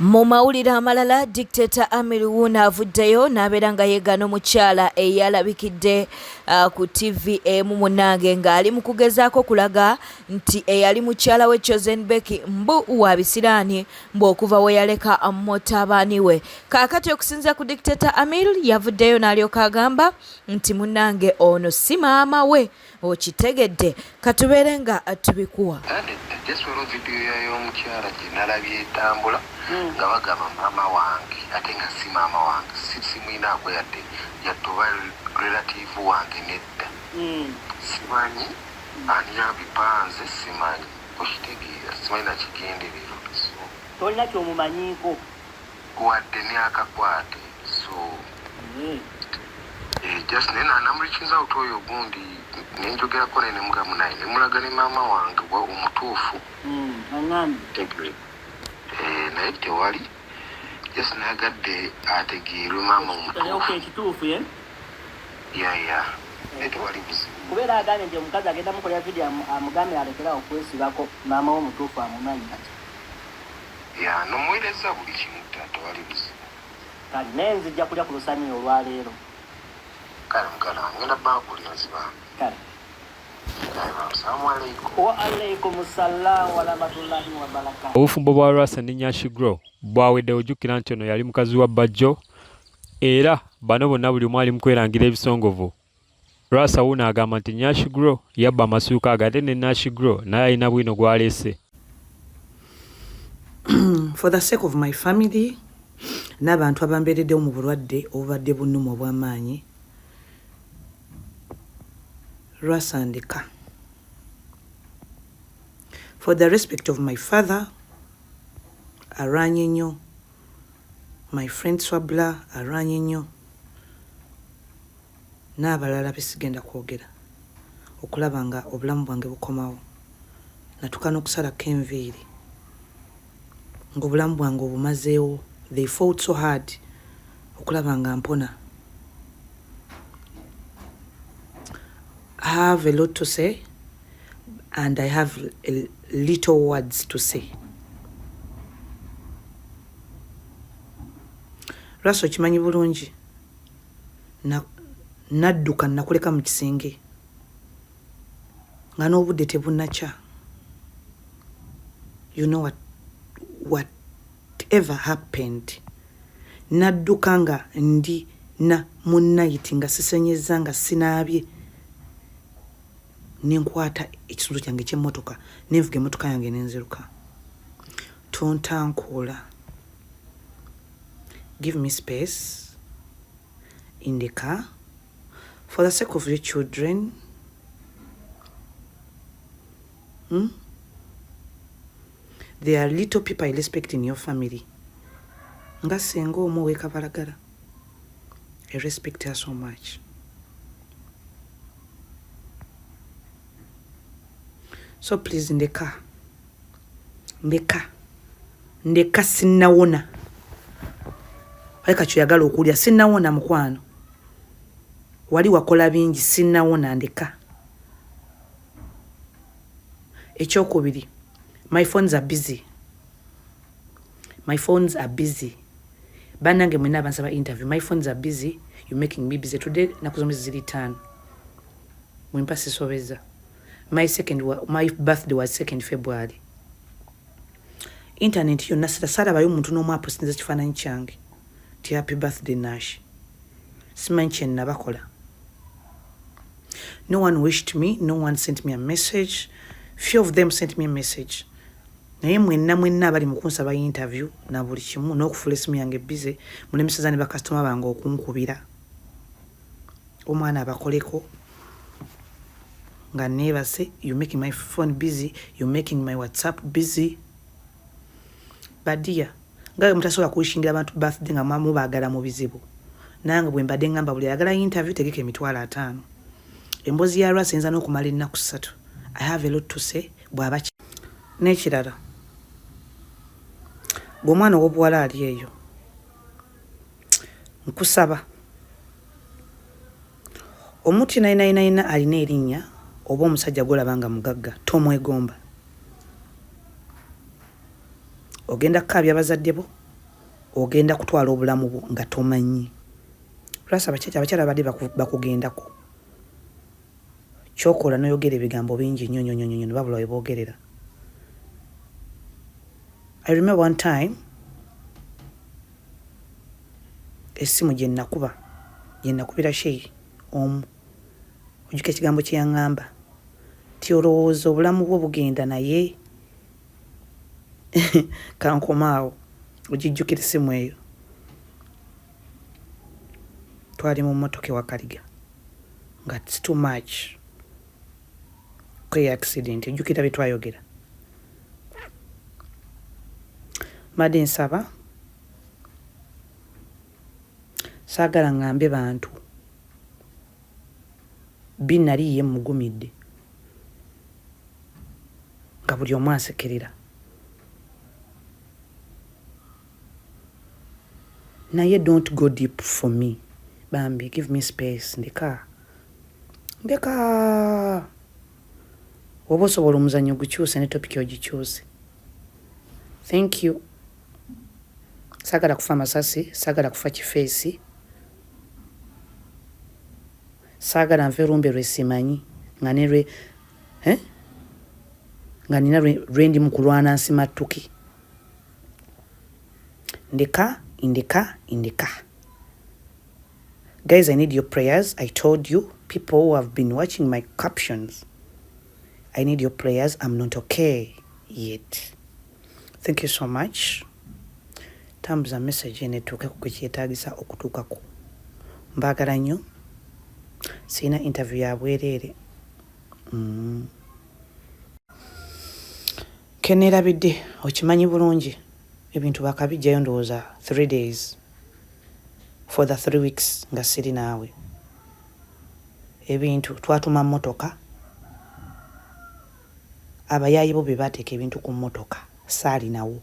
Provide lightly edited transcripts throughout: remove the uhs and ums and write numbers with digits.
Mu mawulire amalala dictatoramir avuddeyo n'abeera nga yeegana omukyala eyalabikidde ku TV emu munnange ng'ali mu kugezaako kulaga nti eyali mukyala we chosenbecky mbu wa bisiraani mbu okuva we yaleka mutabani we. Kaakati okusinziira ku dictatoramir yavuddeyo n'alyoka agamba nti munnange ono si maama we. Okitegedde katubeere nga tubikuwa. Nga bagamba maama wange ate nga si maama wange simwina akweyadde yattoba relative wange nedda simanyi ani yabipanze simanyi okitegeera simanyi nakigenderero tolina kyomumanyiiko wadde neakakwate so just nena namulikinza uti oyo ogundi nenjogerako nenemugamu naye nemulaga ne maama wange omutuufu naye tewali just nayagadde ategeerwe maama ekituufu ye tewali buzibu kubeera agambye nti omukazi agenda mukolera vidiyo amugambye alekera okwesibako maama we omutuufu amumanyi ati nomuweereza buli kimu tewali buzibu kale naye nzijja kulya ku lusaniya olwaleero kale mugala wange ngenda baakulya nzibambi kale obufumbo bwa Lwasa ne nashglow bwawedde ojjukira nti ono yali mukazi wa Bajjo era bano bonna buli omu ali mu kwerangira ebisongovu. Lwasa wuno agamba nti nashglow yabba amasuuka ago ate ne nashglow naye alina bwino gw'aleese. For the sake of my family n'abantu abambeereddewo mu bulwadde obubadde bunnumu obw'amaanyi Lwasa ndeka. For the respect of my father, aranye nnyo. My friend Swabla aranye nnyo. N'abalala besigenda kwogera okulaba nga obulamu bwange bukomawo. Natuka n'okusalako enviiri ng'obulamu bwange obumazeewo. They fought so hard okulaba nga mpona. I have a lot to say and I have little words to say. Lwasa okimanyi bulungi nadduka nakuleka mu kisenge nga n'obudde tebunnakya. You know whatever happened nadduka nga ndi na munnayiti nga sisenyezza nga sinaabye nenkwata ekisundu kyange ky'emmotoka nenvuga emmotoka yange nenziruka. Tontankuula. Give me space in the car for the sake of your children. There are little people I respect in your family. Nga senga omu w'ekabalagala. I respect her so much. So please ndeka sinnawona aleka kyoyagala okulya sinnawona mukwano wali wakola bingi sinnawona ndeka. Ekyokubiri, my phones are busy. Banange mwena bansaba interview. My phones are busy. You're making me busy. Today nakuzomezi ziri 5 mwimpa sisobeza. My birthday was 2nd February. Internet yonna sarabayo omuntu n'omu aposinze kifaananyi kyange ti happy birthday Nash. Simanyi kye nabakola. No one wished me. No one sent me a message. Few of them sent me a message. Naye mwenna abali mu kunsaba interview na buli kimu n'okufuula essimu yange busy munemiseza ne bakasitoma bange okunkubira. Omwana abakoleko nga neebase. You're making my phone busy. You're making my WhatsApp busy. Badia nga mutasobola kuwishingira abantu birthday nga mubaagala mu bizibu. Nange bwe mbadde ngamba buli ayagala interview tegeka emitwalo 5. Emboozi ya Lwasa enza n'okumala ennaku 3. I have a lot to say. Bw'aba n'ekirala gwe omwana ow'obuwala ali eyo nkusaba omuti 999 alina erinnya oba omusajja gw'olabanga mugagga tomwegomba. Ogenda kukabya bazadde bo ogenda kutwala obulamu bwo nga tomanyi. Lwasa abakyala badde bakugendako. Kyokola n'oyogera ebigambo bingi nnyo ne babula we boogerera. I remember one time essimu gye nakubira sheyi omu. Ojjuka ekigambo kye yaŋŋamba ti olowooza obulamu bwo bugenda naye kankomaawo ogijjukira essimu eyo. Twali mu mmotoka ewa Kaliga nga it's too much. Accident ojjukira bye twayogera. Mbadde nsaba saagala ŋŋambe bantu binali ye mugumidde nga buli omu ansekerera. Naye don't go deep for me. Bambi, give me space. Ndeka oba osobola omuzannyo gukyuse ne topiki ogikyuse. Thank you. Saagala kufa masasi, saagala kufa kifeesi, saagala nve lumbe lwesimanyi nga nina lwendi mu kulwana nsimattuki. Ndeka. Guys, I need your prayers. I told you, people who have been watching my captions, I need your prayers. I'm not okay yet. Thank you so much. Tambuza message enetuuke ku kwekyetaagisa okutuukako. Mbaagala nnyo. Sina interview ya bwereere. Keneerabidde okimanyi bulungi ebintu bakabijjayo ndowooza 3 days for the 3 weeks nga siri naawe. Ebintu twatuma mmotoka, abayaayi bo be baateeka ebintu ku mmotoka saali nawo,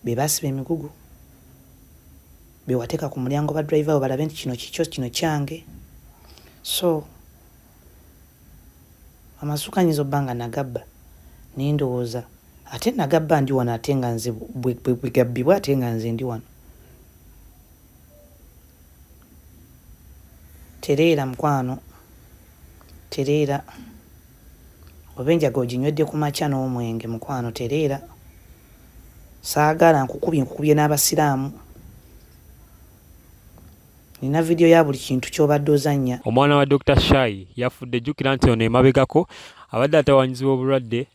be baasiba emigugu, be wateeka ku mulyango ba driver bo balabe nti kino kikyo, kino kyange. So amasukanyizo bbanga nagabba naye ndowooza ate nagabba ndi wano ate nga nze bwe gabbibwa ate nga nze ndi wano. Tereera mukwano, tereera. Oba enjaga oginywedde ku makya n'omwenge mukwano, tereera. Saagala nkukubye n'abasiraamu. Nina video ya buli kintu ky'obadde ozannya. Omwana wa Dr. Shy yafudde. Jjukira nti ono emabegako abadde atawanyizibwa obulwadde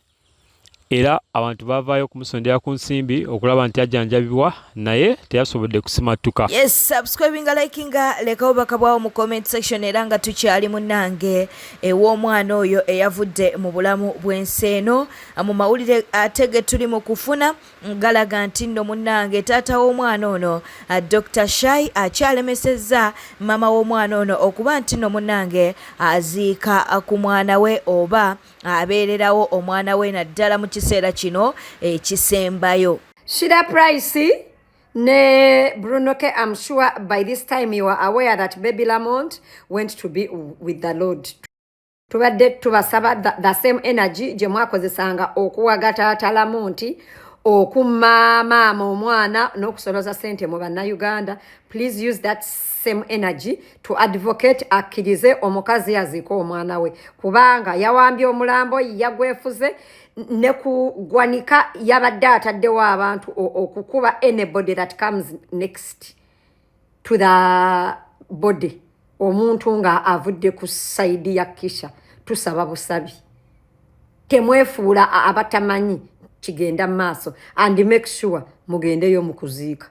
era abantu baavaayo okumusondera ku nsimbi okulaba nti ajjanjabibwa naye teyasobodde kusimattuka. Yes, subscribinga, likinga, leka obubaka bwawo mu comment section era nga tukyali munnange ew'omwana oyo eyavudde mu bulamu bw'ensi eno. Mu mawulire ate ge tuli mu kufuna galaga nti nno munnange taata w'omwana ono Dr. Shy akyalemesezza mama w'omwana ono okuba nti nno munnange aziika ku mwana we oba abeererawo omwana we naddala mu kiseera kino ekisembayo. Shida Price ne Bwiino K, I'm sure by this time you are aware that baby Lamont went to be with the Lord. Tubadde tubasaba the same energy gye mwakozesanga okuwaga taata Lamont okumma maama omwana n'okusoloza ssente mu bannayuganda. Please use that same energy to advocate akkirize omukazi yaziika omwana we kubanga yawambye omulambo yagwefuze ne kugwanika yabadde ataddewo abantu okukuba anybody that comes next to the body. Omuntu nga avudde ku saidi ya kisha tusaba busabi. Temwefuula abatamanyi kigenda maaso and make sure mugendeyo mu kuziika.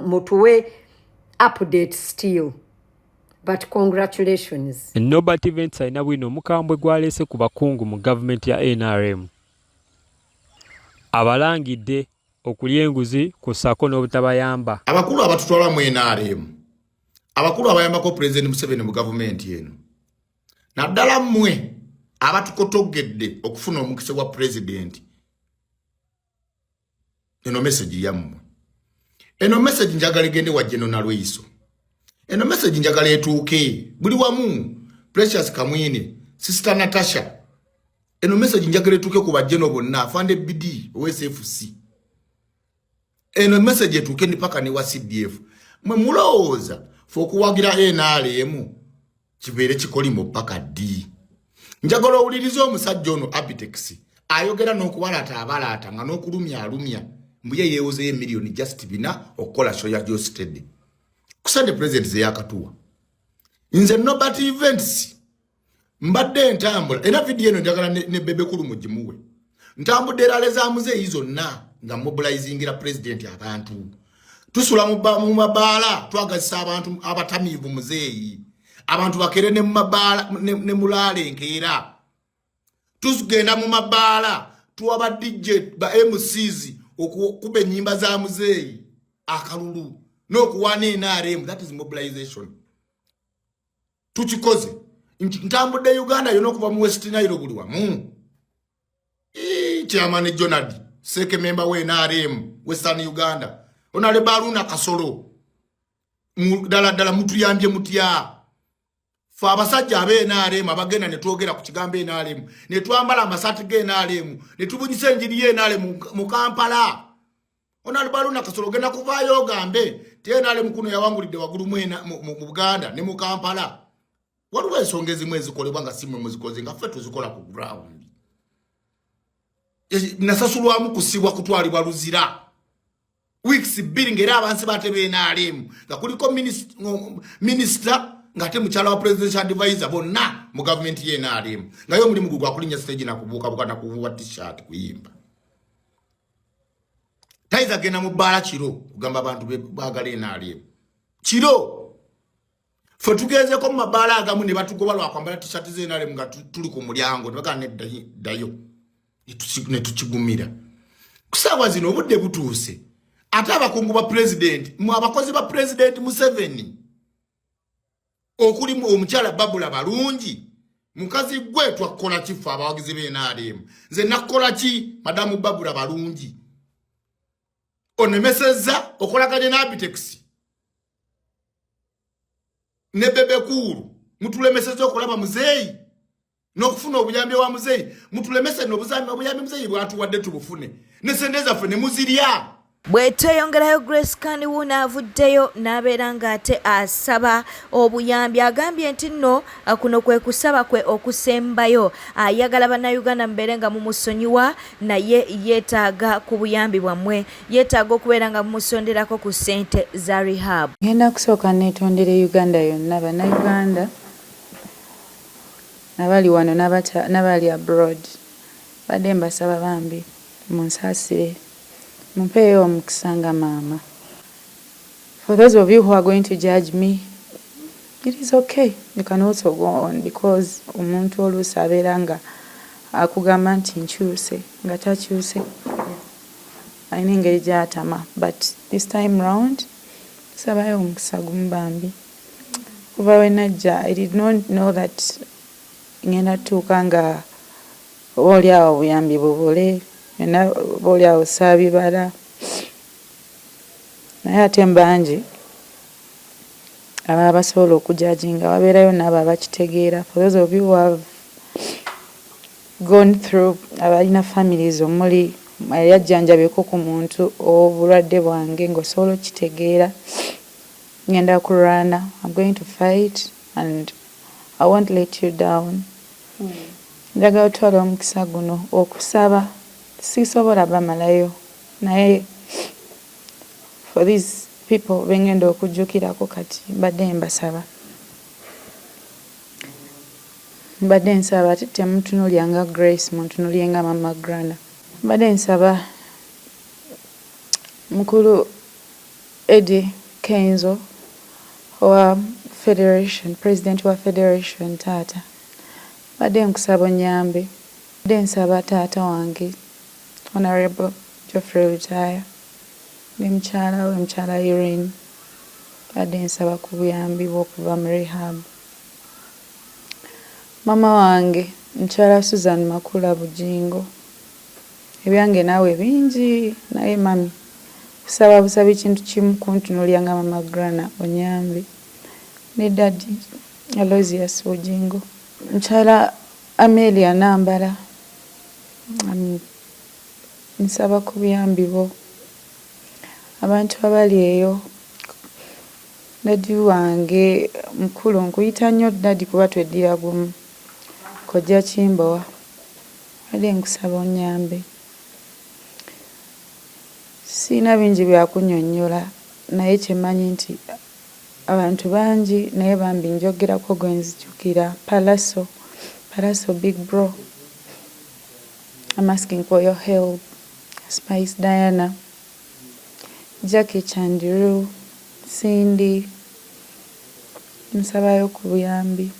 Mutuwe update still. But congratulations. Nobert Events alina Bwiino omukambwe gwaleese ku bakungu mu gavumenti ya NRM. Abalangidde okulya enguzi kussaako n'obutabayamba. Abakulu abatutwala mu NRM, abakulu abayambako President Museveni mu gavumenti eno, naddala mmwe abatukotogedde okufuna omukisa gwa President, eno message yammwe. Eno message njagala egende wa General Lwiso. Eno message njagala etuuke buli wamu. Precious Kamwine, Sister Natasha. Eno message njagala etuuke ku bajeno bonna, afande BD, OSFC. eno message etuuke ni paka ne wa CDF mwe mulowooza fokuwagira NRM kibeere kikolimo paka D njagala owuliriza omusajja ono Abitex ayogera n'okubalata abalata nga n'okulumya alumya mbuye yeewozeyo miliyoni just bina okukola show ya Josted kusande president ze yakatuwa nze nobody events mbadde ntambula era video eno njagala ne bebe kulu mujimuwe ntambudde eraleza muzeeyi zonna nga mobilizingira president abantu tusula mu mabaala twagazisa abantu abatamiivu muzeeyi abantu bakere ne mabaala ne mulale nkeera tugenda mu mabaala tuwaba DJ ba MCs okukuba ennyimba za muzeeyi akalulu n'okuwana NRM. That is mobilization. Tukikoze ntambudde Uganda yonna okuva mu West Nile buli wamu chairman Jonadi seke member we NRM Western Uganda onale Baruna Kasolo dala mutuyambye mutya fa abasajja abe NRM abagenda ne twogera ku kigambo NRM ne twambala amasati ge NRM ne tubunyisa enjiri ye NRM mu Kampala onale Baruna Kasolo genda kuvayo gambe te NRM kuno yawangulidde wagulu mwena mu Uganda ne mu Kampala waliwo ensonga ezimu ezikolebwa nga simwe muzikoze nga ffe tuzikola ku ground nasasulwamu kusibwa kutwalibwa luzira weeks billing era abansi batebe NRM nga kuliko minister ngate muchala wa presidential advisor bonna mu government ye NRM nga yo mulimu gugwa kulinya stage na kubuka bukana kuvuwa t-shirt kuyimba taiza gena mu bala kiro kugamba abantu bagale NRM kiro fo tugeze ko mabala agamu ne batugoba lwa kwambala t-shirt ze NRM nga tuli ku mulyango nebaka ne dayo ne tukigumira kusawa zino obudde butuuse ate abakungu ba president mu abakozi ba president Museveni okuli mu omukyala Babula balungi mukazi gwe twakola kifa abawagizi be NRM nze nakola ki madamu Babula balungi onemeseza okolaganye na Abitex ne bebe kuru mutulemeseza okulaba muzeeyi n'okufuna obuyambi wa muzeeyi mutulemese n'obuyambi muzeeyi bwatuwadde tubufune ne sendeza ffe ne muzirya bweteyongerayo Grace Kaniwuna avuddeyo n'abeera ng'ate asaba obuyambi agambye nti nno kuno kwe kusaba kwe okusembayo ayagala bannayuganda mubeere nga mumusonyiwa naye yeetaaga ku buyambi bwammwe yeetaaga okubeera nga mumusonderako ku ssente za rehab. Ngenda kusooka neetondere Uganda yonna bannayuganda nabali wano nabali abroad badde mbasaba bambi munsaasire mumpeyo omukisanga mama. For those of you who are going to judge me, it is okay. You can also go on because omuntu oluusi abeera nga akugamba nti nkyuse nga takyuse alina engeri gy'atama, but this time round sabayo omukisa gumu bambi. Kuva we najja I did not know that ngenda tuuka nga oli awo obuyambi bubule na boli awo sabibala naye ate mbangi aba basobola okujajinga wabeerayo n'abo abakitegeera. For those of you who have gone through abalina families omuli yajjanjabyeko ku muntu obulwadde bwange ng'osobola okitegeera ngenda kulwana. I'm going to fight and I won't let you down. Njagala otwala omukisa guno okusaba sisobola bamalayo naye for these people bengenda okujjukirako kati mbadde mbasaba mbadde nsaba ate temutunulyanga Grace muntunulyenga mama Grana. Mbadde nsaba mukulu Eddie Kenzo wa Federation, President wa Federation taata mbadde nkusaba onyambe. Mbadde nsaba taata wange Honorable Geoffrey Lutaya ne mukyala Irene mbadde nsaba ku buyambi bw'okuva mu rehab. Mama wange mukyala Susan Makula Bujingo ebyange naawe bingi naye mami kusaba busabi kintu kimu kuntunulyanga mama Grana onyambe ne daddy Aloysius Bujingo mukyala Amelia Nambala nsaba ku buyambi bwo abantu abali eyo dadi wange mukulu nkuyita nnyo dadi kuba tweddira gumu kojja Kimbowa wadde nkusaba onyambe siina bingi byakunnyonnyola naye kyemmanyi nti abantu bangi naye bambi njogerako gwe nzijukira Palaso big bro I'm asking for your help. Spice Diana, Jackie Chandiru, Cindy, nsabayo ku buyambi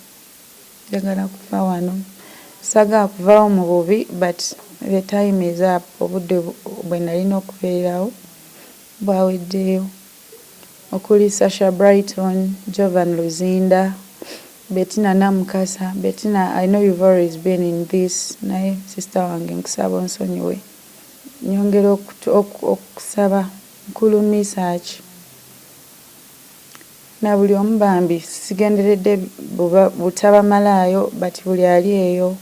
njagala kuva wano saga kuvaawo mu bubi but the time is up obudde bwe nalina okubeerawo bwaweddeyo okuli Sasha Brighton, Jovan Luzinda, Bettina Namukasa. Bettina, I know you've always been in this. Naye sister wange nkusaba onsonyiwe. Nyongera okusaba nkulu research. Na buli omu bambi sigenderedde butaba malaayo but buli ali eyo.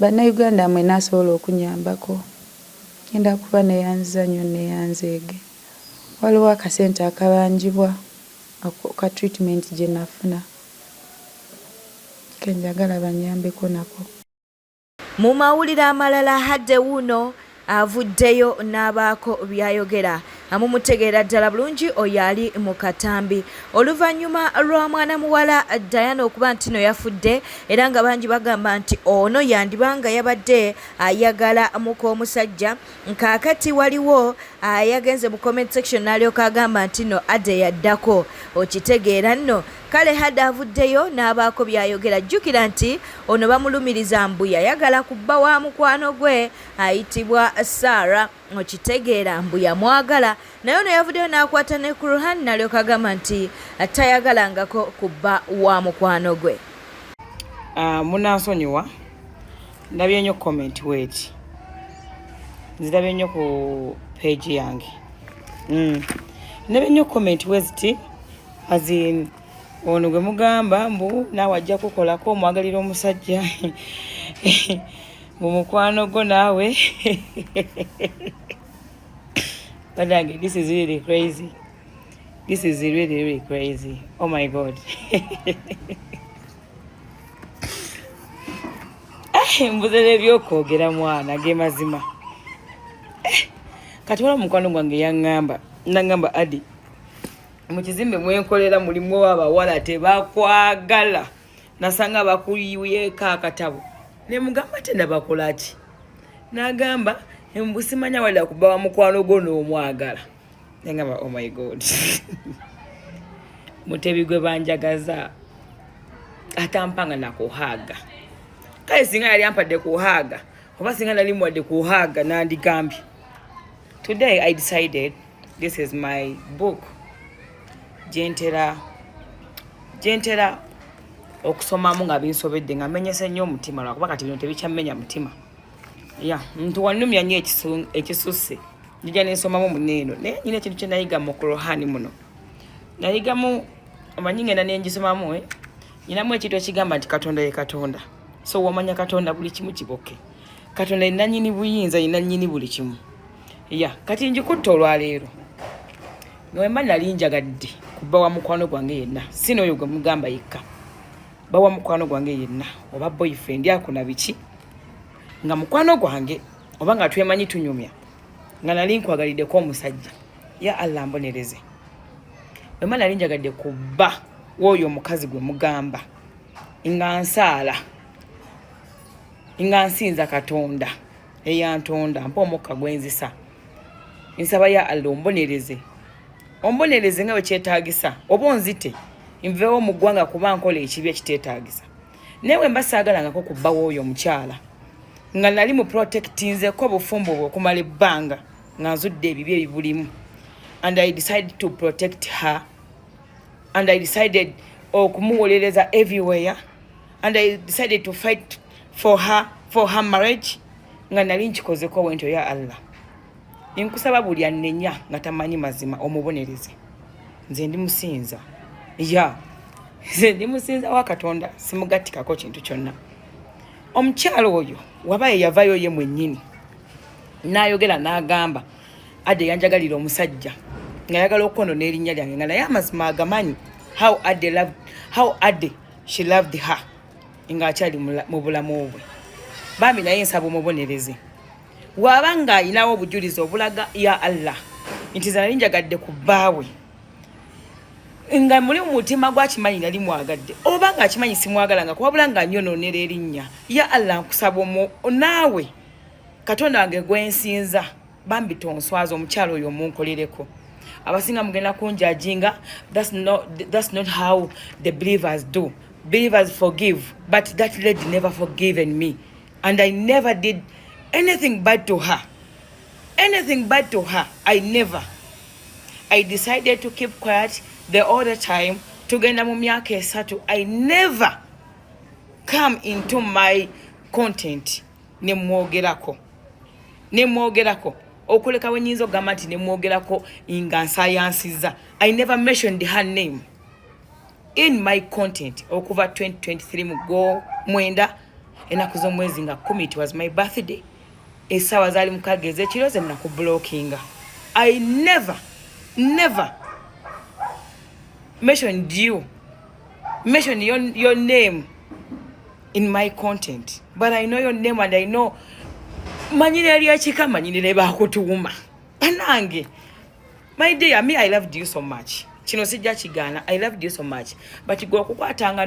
Bannayuganda mwe nasobola okunyambako. Ngenda kuba neyanziza nnyo neyanzeege. Waliwo akasente akabanjibwa ka treatment gye nafuna. Kenjagala banyambeko nako. Mu mawulire amalala hadde wuno avuddeyo n'abaako byayogera amumutegeera ddala bulungi oyo ali mu katambi oluvannyuma lwa mwana muwala Dda Eno okuba nti no yafudde era nga bangi bagamba nti ono yandibanga yabadde ayagala muk'omusajja nkaakati waliwo yagenze mu comment section n'alyoka agamba nti no adde yaddako okitegeera nno kale hadde avuddeyo n'abaako byayogera jjukira nti ono bamulumiriza mbu yayagala kubba wa mukwano gwe ayitibwa Sarah okitegeera mbu yamwagala naye ono yavuddeyo n'akwata ne Kurhan n'alyoka agamba nti tayagalangako kubba wa mukwano gwe. Munansonyiwa ndabye nnyo comment weti nzirabye nnyo ku page yange ndabye nnyo comment weziti azin ono gwe mugamba mbu naawe ajja kukolako omwagalira omusajja mu mukwano gwo naawe Badange, this is really crazy. This is really, really crazy. Oh my God. Mbuzele byokwogera mwana ge mazima. Kati wala mukwano gwange yangamba, nangamba Adi. Mu kizimbe mwenkolera mulimu w'abawala tebakwagala. Nasanga bakuyiweka akatabo. Ne mugamba tenda bakola ki? Nagamba embusimanya wala kubawa mukwano gwo n'omwagala. Nangamba oh my God. Mutebigwe banjagaza atampanga na kuhaga. Kale singa yali ampadde kuhaga. Oba singa nali mwadde kuhaga nandigambye. Today I decided this is my book. Gentera okusomamu nga binsobedde nga menyese nnyo omutima lwakuba kati bino tebikyamenya mutima. Ya, mtu wanumya nnyo ekisusse. Njija nensomamu muneeno. Naye nyina ekintu kye nayiga mu Kurohani muno. Nayigamu amanyi ngenda nengisomamu nyinamu ekintu ekigamba nti Katonda ye Katonda. So wamanya Katonda buli kimu kiboke. Katonda ye nannyini buyinza ye nannyini buli kimu. Ya, kati njikutte olwaleero. Nwemba nali njagadde kubba wa mukwano gwange yenna. Sino oyo gwe mugamba yekka. Bawa mukwano gwange yenna oba boyfriend yako na biki nga mukwano gwange oba nga twemanyi tunyumya nga nali nkwagaliddeko omusajja ya Allah mbonereze wema nali njagadde kubba woyo omukazi gwe mugamba nga nsaala nga nsinza Katonda eyantonda mpa omukka gwenzisa nsaba ya Allah ombonereze nga bwe kyetaagisa oba onzite nveewo mu ggwanga kuba nkola ekibi ekiteetaagisa newe mbasaagalangako kubba woyo omukyala nga nali mu protectinzeko bufumbo bwe okumala ebbanga nga nzudde ebibi ebibulimu and I decided to protect her and I decided okumuwolereza everywhere and I decided to fight for her marriage nga nali nkikozeko wento ya Allah nkusaba buli annenya nga tamanyi mazima omubonereze nze ndi musinza ya nze ndi musinza wa Katonda simugattikako kintu kyonna omukyalo oyo wabaye yavayo ye mwennyini n'ayogera n'agamba Ade yanjagalira omusajja ngayagala okwonoona erinnya lyange nga naye amazima agamanyi how Ade she loved her ng'akyali mu bulamu bwe. Bambi naye nsaba omubonereze bw'aba ng'ayinawo obujulizi obulaga ya Allah nti zana linjagadde ku bbaawe nga muli mu mutima gwakimanyi nali mwagadde oba ng'akimanyi simwagala nga kwabula nga nyonoonera erinnya ya Allah nkusaba naawe Katonda wange gwensinza bambi tonswaza omukyalo oyo omunkolereko. Abasinga mugenda kunjajinga, that's not how the believers do. Believers forgive, but that lady never forgiven me, and I never did anything bad to her. Anything bad to her, I never. I decided to keep quiet the other time. Tugenda mu myaka esatu, I never come into my content nemwogerako okuleka wenyinza ogamba nti nemwogerako nga nsayansiza. I never mentioned her name in my content okuva 2023 mugo mwenda enaku z'omwezi nga 10. It was my birthday. Essaawa zaali mukaaga ez'ekiro ze nakublockinga. I never mentioned you, mention your name in my content, but I know your name and I know manyine yali yakika manyine bakutuuma banange. My dear, me, I loved you so much. Kino sijja kigana, I loved you so much, but gwe okukwatanga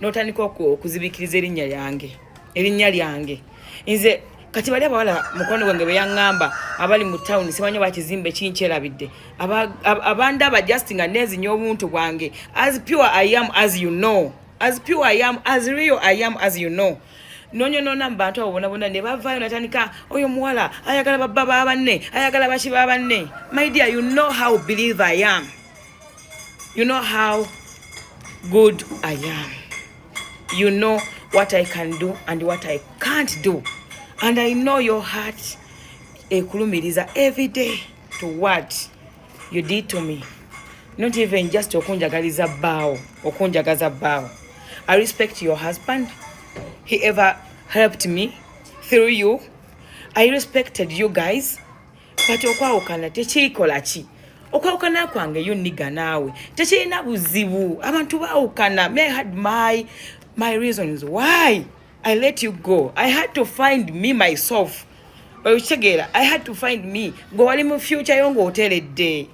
notandika okuzibikiriza erinnya lyange nze kati bali abawala mukwano gwange beyaŋŋamba abali mu town simanyi bakizimbe kinkyerabidde abandaba just nga nezinya obuntu bwange as pure I am as you know, as pure I am, as real I am as you know. Nonyonona mu bantu abo bonna ne bavaayo natandika oyo muwala ayagala babba banne ayagala bakiba banne. My dear, you know how believe I am, you know how good I am, you know what I can do and what I can't do, and I know your heart ekulumiriza every day to what you did to me, not even just okunjagaliza bbaawo okunjagaza bbaawo. I respect your husband. He ever helped me through you. I respected you guys. But okwawukana tekikola ki? Okwawukana kwange yo niga naawe tekirina buzibu. Abantu baawukana. May I had my reasons why I let you go. I had to find me myself. Oyutegera, I had to find me. Gwe wali mu future yo ng'oteredde.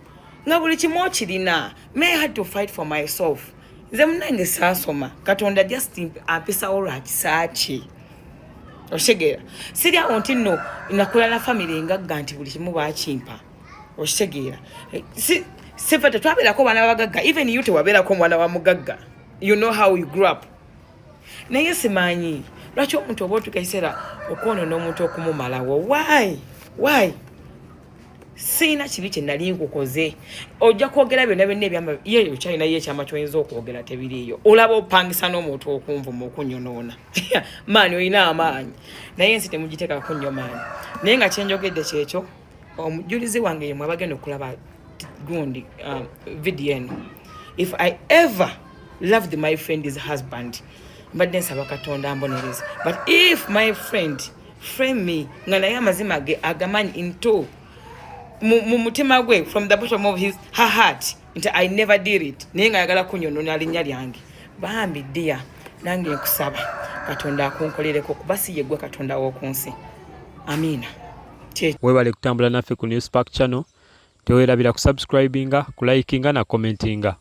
Nga buli kimu okirina. May I had to fight for myself. Nze munange saasoma Katonda just ampisa olwakisaaki oshegera siri awo nti nno nakola na family ngagga nti buli kimu baakimpa oshegera sifate twabeerako baana bagagga, even you tewabeerako mwana wa mugagga. You know how you grew up. Naye simanyi lwaki omuntu oba otukaisera okwonoona omuntu okumumalawo. Why? Sina kibi kye nali nkukoze. Ojja kwogera byonna byonna ebyamba yeeyo kyalina ye ekyama kyoyinza okwogera tebiriiyo. Olaba opangisa n'omuntu okunvuma okunyonoona. Maani olina amaanyi. Naye ensi temugiteekako nnyo maanyi. Naye nga kyenjogedde kyekyo omujulizi wange ye mwabagenda okulaba gundi video eno. If I ever loved my friend's husband, mbadde nsaba Katonda ambonereze. But if my friend me nga naye amazima ge agamanyi into mutima gwe from the bottom of her heart nti I never did it, naye nga ayagala kunyonoona linnya lyange, bambi dear nange nkusaba Katonda akunkolereko kuba si ye gwe Katonda w'okunsi. Amina. Webale kutambula naffe ku News Park channel. Teweerabira ku subscribinga, ku likinga na commentinga.